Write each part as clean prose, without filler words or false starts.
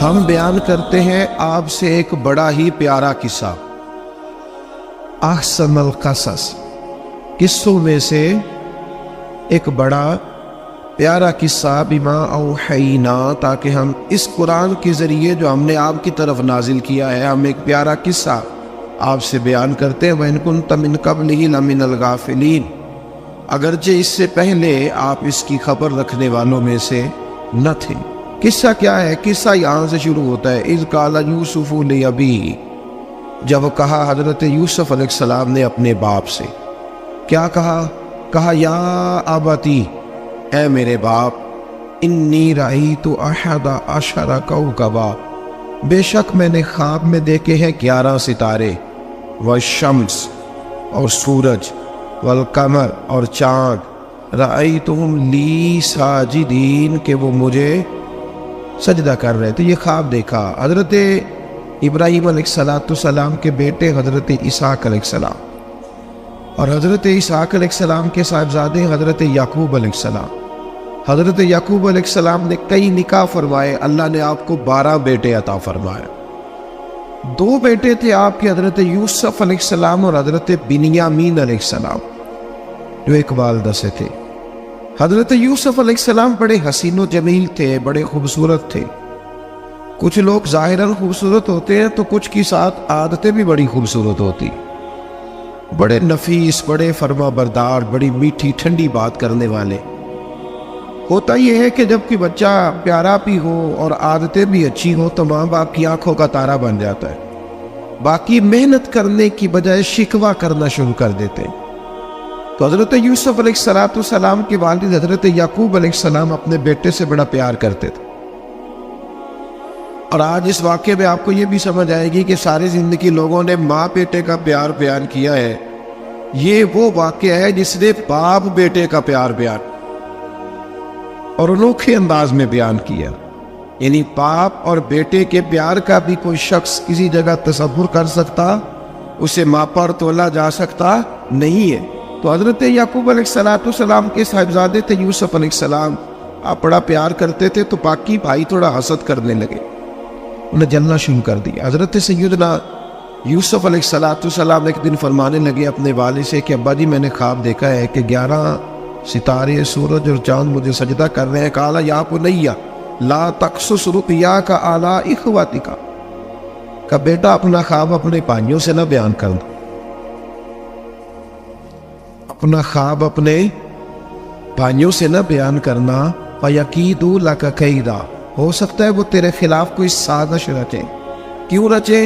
ہم بیان کرتے ہیں آپ سے ایک بڑا ہی پیارا قصہ، احسن القصص، قصوں میں سے ایک بڑا پیارا قصہ، بما اوحینا، تاکہ ہم اس قرآن کے ذریعے جو ہم نے آپ کی طرف نازل کیا ہے، ہم ایک پیارا قصہ آپ سے بیان کرتے ہیں۔ وَإِن كُنتَ مِن قَبْلِهِ لَمِنَ الْغَافِلِينَ، اگرچہ اس سے پہلے آپ اس کی خبر رکھنے والوں میں سے نہ تھے۔ قصہ کیا ہے؟ قصہ یہاں سے شروع ہوتا ہے، اذ قال یوسف لأبیہ، جب کہا حضرت یوسف علیہ السلام نے اپنے باپ سے، کیا کہا یا ابتی، اے میرے باپ، انی رأیت احد عشر کوکبا، بے شک میں نے خواب میں دیکھے ہیں 11 ستارے، والشمس اور سورج، والقمر اور چاند، رأیتہم لی ساجدین، کہ وہ مجھے سجدہ کر رہے تھے۔ یہ خواب دیکھا حضرت ابراہیم علیہ السلام کے بیٹے حضرت اسحاق علیہ السلام، اور حضرت اسحاق علیہ السلام کے صاحبزادے حضرت یعقوب علیہ السلام۔ حضرت یعقوب علیہ السلام نے کئی نکاح فرمائے، اللہ نے آپ کو 12 بیٹے عطا فرمائے۔ 2 بیٹے تھے آپ کے، حضرت یوسف علیہ السلام اور حضرت بنیامین علیہ السلام، جو ایک والدہ سے تھے۔ حضرت یوسف علیہ السلام بڑے حسین و جمیل تھے، بڑے خوبصورت تھے۔ کچھ لوگ ظاہراً خوبصورت ہوتے ہیں تو کچھ کی ساتھ عادتیں بھی بڑی خوبصورت ہوتی، بڑے نفیس، بڑے فرما بردار، بڑی میٹھی ٹھنڈی بات کرنے والے۔ ہوتا یہ ہے کہ جب کہ بچہ پیارا بھی ہو اور عادتیں بھی اچھی ہوں تو ماں باپ کی آنکھوں کا تارا بن جاتا ہے، باقی محنت کرنے کی بجائے شکوہ کرنا شروع کر دیتے ہیں۔ تو حضرت یوسف علیہ السلام کے والد حضرت یعقوب علیہ السلام اپنے بیٹے سے بڑا پیار کرتے تھے۔ اور آج اس واقعے میں آپ کو یہ بھی سمجھ آئے گی کہ ساری زندگی لوگوں نے ماں بیٹے کا پیار بیان کیا ہے، یہ وہ واقعہ ہے جس نے باپ بیٹے کا پیار بیان اور انوکھے انداز میں بیان کیا۔ یعنی باپ اور بیٹے کے پیار کا بھی کوئی شخص کسی جگہ تصور کر سکتا، اسے ماپا اور تولا جا سکتا نہیں ہے۔ تو حضرت یعقوب علیہ السلام کے صاحبزادے تھے یوسف علیہ السلام، آپ بڑا پیار کرتے تھے، تو باقی بھائی تھوڑا حسد کرنے لگے، انہیں جلنا شروع کر دیا۔ حضرت سیدنا یوسف علیہ السلام ایک دن فرمانے لگے اپنے والد سے کہ ابا جی میں نے خواب دیکھا ہے کہ 11 ستارے، سورج اور چاند مجھے سجدہ کر رہے ہیں۔ قال یا بنی لا تقصص رؤیاک علی اخوتک، کہ بیٹا اپنا خواب اپنے بھائیوں سے نہ بیان کر دو، اپنا خواب اپنے بھائیوں سے نہ بیان کرنا۔ فَيَكِيدُوا لَكَ كَيْدًا، ہو سکتا ہے وہ تیرے خلاف کوئی سازش رچے۔ کیوں رچے؟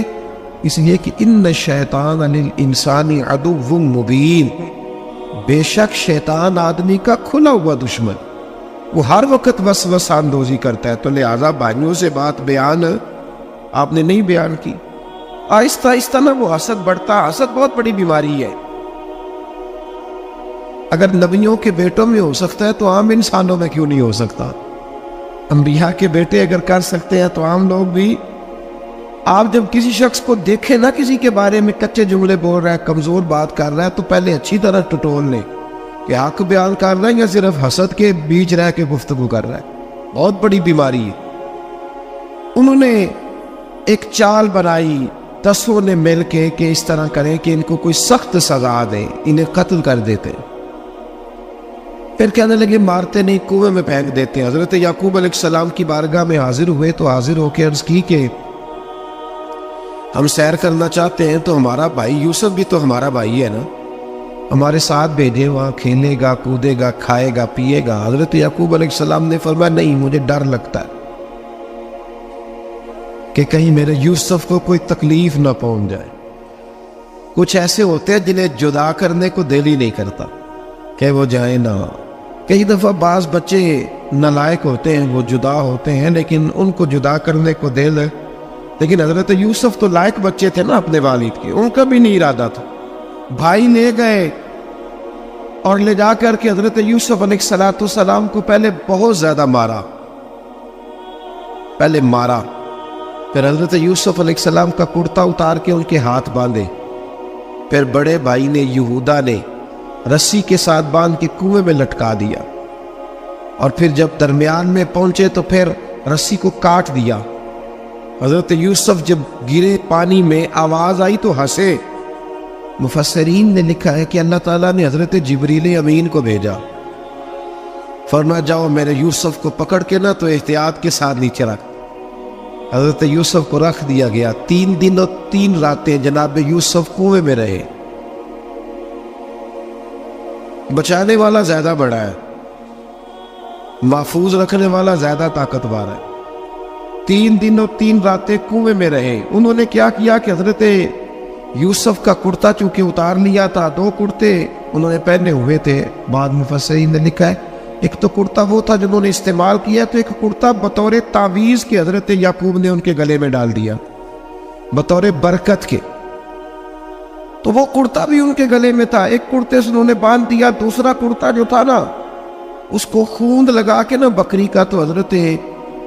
اس لیے کہ ان الشیطان للانسان عدو مبین، بے شک شیطان آدمی کا کھلا ہوا دشمن، وہ ہر وقت وسوسہ اندوزی کرتا ہے۔ تو لہٰذا بھائیوں سے بات بیان آپ نے نہیں بیان کی۔ آہستہ آہستہ نہ وہ حسد بڑھتا، حسد بہت بڑی بیماری ہے۔ اگر نبیوں کے بیٹوں میں ہو سکتا ہے تو عام انسانوں میں کیوں نہیں ہو سکتا؟ انبیاء کے بیٹے اگر کر سکتے ہیں تو عام لوگ بھی۔ آپ جب کسی شخص کو دیکھیں نا کسی کے بارے میں کچے جملے بول رہا ہے، کمزور بات کر رہا ہے، تو پہلے اچھی طرح ٹٹول لیں کہ حق بیان کر رہا ہے یا صرف حسد کے بیچ رہ کے گفتگو کر رہا ہے۔ بہت بڑی بیماری ہے۔ انہوں نے ایک چال بنائی 10 نے مل کے کہ اس طرح کریں کہ ان کو کوئی سخت سزا دیں، انہیں قتل کر دیتے ہیں۔ پھر کہنے لگے مارتے نہیں، کنویں میں پھینک دیتے ہیں۔ حضرت یعقوب علیہ السلام کی بارگاہ میں حاضر ہوئے تو حاضر ہو کے عرض کی کہ ہم سیر کرنا چاہتے ہیں تو ہمارا بھائی یوسف بھی تو ہمارا بھائی ہے نا، ہمارے ساتھ بھیجے، وہاں کھیلے گا، کودے گا، کھائے گا، پیے گا۔ حضرت یعقوب علیہ السلام نے فرمایا نہیں، مجھے ڈر لگتا ہے کہ کہیں میرے یوسف کو کوئی تکلیف نہ پہنچ جائے۔ کچھ ایسے ہوتے ہیں جنہیں جدا کرنے کو دل ہی نہیں کرتا کہ وہ جائیں نہ۔ کئی دفعہ بعض بچے نالائق ہوتے ہیں، وہ جدا ہوتے ہیں لیکن ان کو جدا کرنے کو دل، لیکن حضرت یوسف تو لائق بچے تھے نا اپنے والد کے، ان کا بھی نہیں ارادہ تھا۔ بھائی لے گئے اور لے جا کر کے حضرت یوسف علیہ السلام کو پہلے بہت زیادہ مارا، پھر حضرت یوسف علیہ السلام کا کرتا اتار کے ان کے ہاتھ باندھے، پھر بڑے بھائی نے یہودا نے رسی کے ساتھ باندھ کے کنویں میں لٹکا دیا، اور پھر جب درمیان میں پہنچے تو پھر رسی کو کاٹ دیا حضرت یوسف جب گرے پانی میں آواز آئی تو ہنسے۔ مفسرین نے لکھا ہے کہ اللہ تعالیٰ نے حضرت جبریل امین کو بھیجا، فرمایا جاؤ میرے یوسف کو پکڑ کے نہ تو احتیاط کے ساتھ نیچے رکھ۔ حضرت یوسف کو رکھ دیا گیا۔ 3 دن اور 3 راتیں جناب یوسف کنویں میں رہے۔ بچانے والا زیادہ بڑا ہے، محفوظ رکھنے والا زیادہ طاقتور ہے۔ 3 دن اور 3 راتیں کنویں میں رہے۔ انہوں نے کیا کیا کہ حضرت یوسف کا کرتا چونکہ اتار لیا تھا، 2 کرتے انہوں نے پہنے ہوئے تھے۔ بعد مفسرین نے لکھا ہے ایک تو کرتا وہ تھا جنہوں نے استعمال کیا، تو ایک کرتا بطور تعویذ کے حضرت یعقوب نے ان کے گلے میں ڈال دیا بطور برکت کے، تو وہ کرتا بھی ان کے گلے میں تھا۔ ایک کرتے سے انہوں نے باندھ دیا، دوسرا کرتا جو تھا نا اس کو خوند لگا کے نا بکری کا، تو حضرت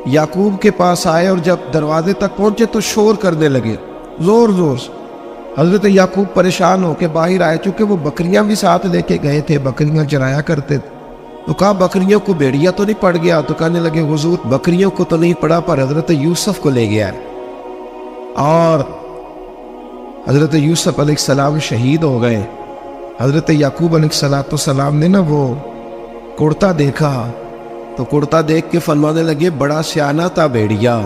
یعقوب کے پاس آئے اور جب دروازے تک پہنچے تو شور کرنے لگے زور زور سے۔ حضرت یعقوب پریشان ہو کے باہر آئے، چونکہ وہ بکریاں بھی ساتھ لے کے گئے تھے، بکریاں چرایا کرتے تھے، تو کہا بکریوں کو بھیڑیا تو نہیں پڑ گیا؟ تو کہنے لگے حضور بکریوں کو تو نہیں پڑا، پر حضرت یوسف کو لے گیا ہے۔ اور حضرت یوسف علیہ السلام شہید ہو گئے۔ حضرت یعقوب علیہ السلام نے نا وہ کرتا دیکھا تو کرتا دیکھ کے فرمانے لگے بڑا سیانہ تھا بھیڑیا،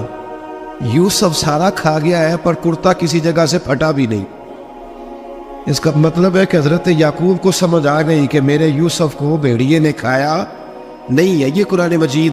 یوسف سارا کھا گیا ہے پر کرتا کسی جگہ سے پھٹا بھی نہیں۔ اس کا مطلب ہے کہ حضرت یعقوب کو سمجھ آ گئی کہ میرے یوسف کو بھیڑیے نے کھایا نہیں ہے۔ یہ قرآن مجید